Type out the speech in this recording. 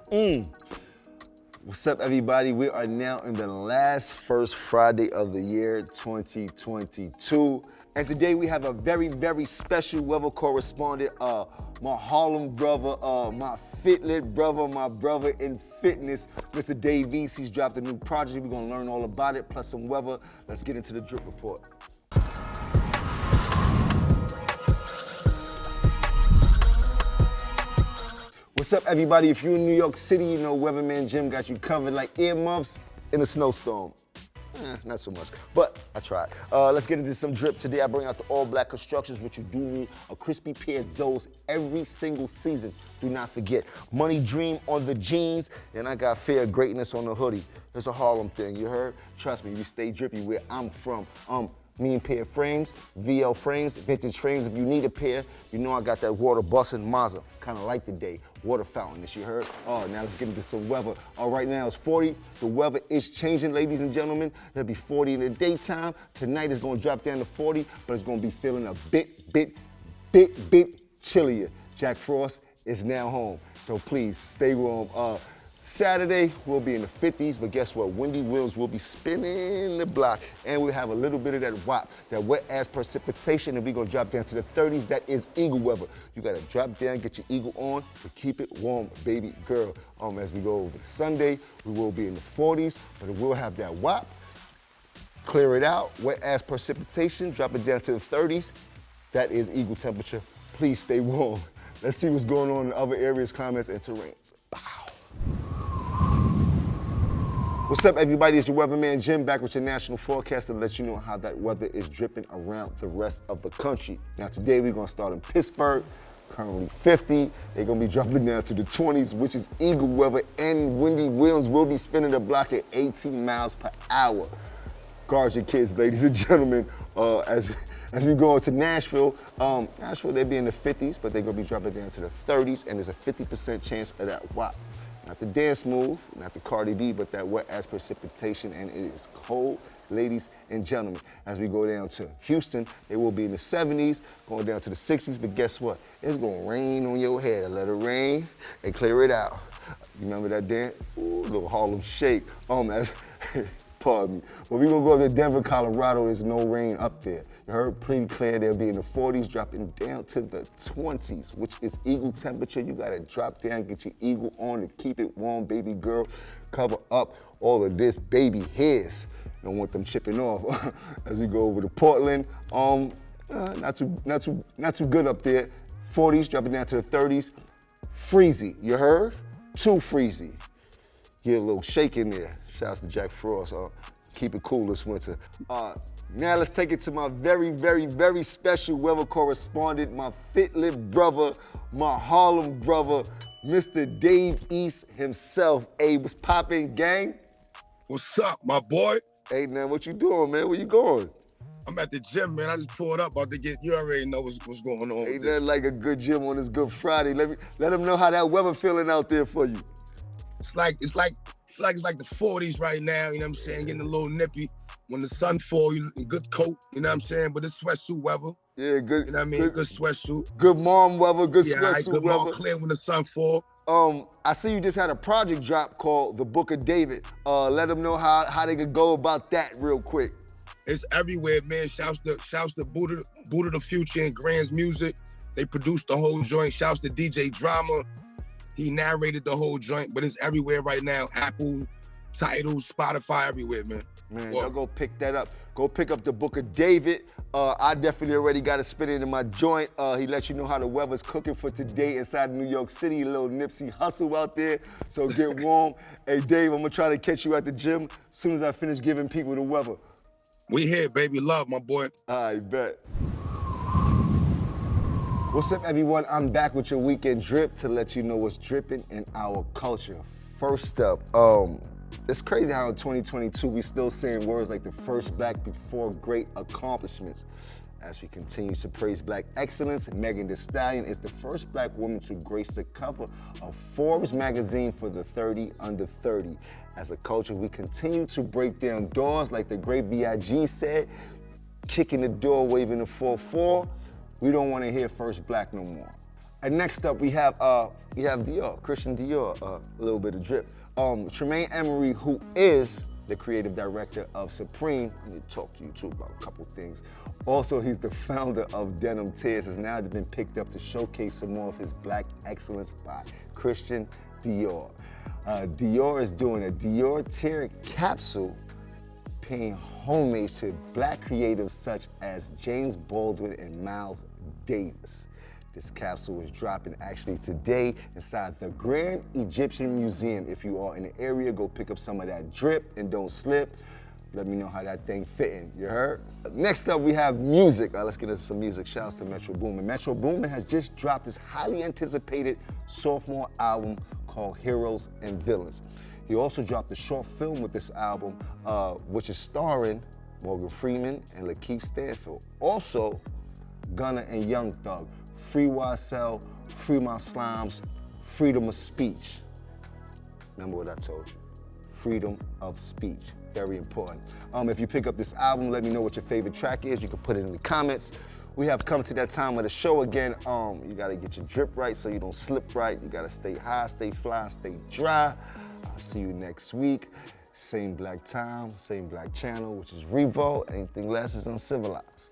What's up, everybody? We are now in the last first Friday of the year 2022. And today we have a very, very special weather correspondent, my Harlem brother, my Fitlit brother, my brother in fitness, Mr. Dave East. He's dropped a new project. We're gonna learn all about it, plus some weather. Let's get into the drip report. What's up, everybody? If you're in New York City, you know Weatherman Jim got you covered like earmuffs in a snowstorm. Not so much, but I tried. Let's get into some drip. Today I bring out the all-black constructions, which you do need a crispy pair of those every single season. Do not forget. Money Dream on the jeans, and I got Fair Greatness on the hoodie. It's a Harlem thing, you heard? Trust me, we stay drippy where I'm from. Mean pair of frames, VL frames, vintage frames. If you need a pair, you know I got that water busting Mazda. Kind of like the day. Water fountain, as you heard. Oh, now let's get into some weather. Right now it's 40. The weather is changing, ladies and gentlemen. It'll be 40 in the daytime. Tonight it's gonna drop down to 40, but it's gonna be feeling a bit chillier. Jack Frost is now home, so please stay warm. Saturday, we'll be in the 50s, but guess what? Windy winds will be spinning the block, and we'll have a little bit of that WAP, that wet-ass precipitation, and we're gonna drop down to the 30s. That is eagle weather. You gotta drop down, get your eagle on to keep it warm, baby girl. As we go over to Sunday, we will be in the 40s, but it will have that WAP. Clear it out, wet-ass precipitation, drop it down to the 30s. That is eagle temperature. Please stay warm. Let's see what's going on in other areas, climates, and terrains. Bow. What's up, everybody? It's your Weatherman Jim back with your national forecast to let you know how that weather is dripping around the rest of the country. Now today we're gonna start in Pittsburgh, currently 50. They're gonna be dropping down to the 20s, which is eagle weather, and windy winds will be spinning the block at 18 miles per hour. Guard your kids, ladies and gentlemen. As we go into Nashville, Nashville they be in the 50s, but they're gonna be dropping down to the 30s, and there's a 50% chance of that WAP. Not the dance move, not the Cardi B, but that wet-ass precipitation, and it is cold, ladies and gentlemen. As we go down to Houston, they will be in the 70s, going down to the 60s, but guess what? It's gonna rain on your head. Let it rain and clear it out. You remember that dance? Ooh, little Harlem Shake. Pardon me. But we're gonna go to Denver, Colorado. There's no rain up there. You heard pretty clear they'll be in the 40s, dropping down to the 20s, which is eagle temperature. You gotta drop down, get your eagle on to keep it warm, baby girl. Cover up all of this baby hairs. Don't want them chipping off. As we go over to Portland, not too good up there. 40s, dropping down to the 30s. Freezy, you heard? Too freezy. Get a little shake in there. Shouts to Jack Frost. Keep it cool this winter. Now let's take it to my very, very, very special weather correspondent, my Fitlit brother, my Harlem brother, Mr. Dave East himself. Hey, what's poppin', gang? What's up, my boy? Hey, man, what you doing, man? Where you going? I'm at the gym, man. I just pulled up about to get, you already know what's going on. Ain't that like a good gym on this Good Friday? Let them know how that weather feeling out there for you. It's like the 40s right now, you know what I'm saying? Getting a little nippy. When the sun falls, you in good coat, you know what I'm saying? But it's sweatsuit weather. Yeah, good. You know what I mean? Good sweatsuit. Good mom weather, good sweatsuit good weather. mom clear when the sun fall. I see you just had a project drop called The Book of David. Let them know how they could go about that real quick. It's everywhere, man. Shouts to Buddha the Future and Grand's Music. They produced the whole joint. Shouts to DJ Drama. He narrated the whole joint, but it's everywhere right now. Apple, Tidal, Spotify, everywhere, man. Man, y'all go pick that up. Go pick up The Book of David. I definitely already got to spit it in my joint. He let you know how the weather's cooking for today inside New York City. A little Nipsey hustle out there, so get warm. Hey, Dave, I'm gonna try to catch you at the gym as soon as I finish giving people the weather. We here, baby. Love, my boy. I bet. What's up, everyone? I'm back with your weekend drip to let you know what's dripping in our culture. First up, it's crazy how in 2022 we still saying words like the first black before great accomplishments. As we continue to praise black excellence, Megan Thee Stallion is the first black woman to grace the cover of Forbes magazine for the 30 under 30. As a culture, we continue to break down doors like the great B.I.G. said, kicking the door, waving the 4-4. We don't want to hear first black no more. And next up, we have Dior, Christian Dior, a little bit of drip. Tremaine Emery, who is the creative director of Supreme. I need to talk to you too about a couple things. Also, he's the founder of Denim Tears, has now been picked up to showcase some more of his black excellence by Christian Dior. Dior is doing a Dior Tear capsule paying homage to black creatives such as James Baldwin and Miles Davis. This capsule is dropping actually today inside the Grand Egyptian Museum. If you are in the area, go pick up some of that drip and don't slip. Let me know how that thing fitting, you heard? Next up, we have music. Let's get into some music. Shouts to Metro Boomin. Metro Boomin has just dropped his highly anticipated sophomore album called Heroes and Villains. He also dropped a short film with this album, which is starring Morgan Freeman and Lakeith Stanfield. Also, Gunna and Young Thug. Free YSL, free my slimes, freedom of speech. Remember what I told you. Freedom of speech, very important. If you pick up this album, let me know what your favorite track is. You can put it in the comments. We have come to that time of the show again. You gotta get your drip right so you don't slip right. You gotta stay high, stay fly, stay dry. I'll see you next week. Same black time, same black channel, which is REVOLT. Anything less is uncivilized.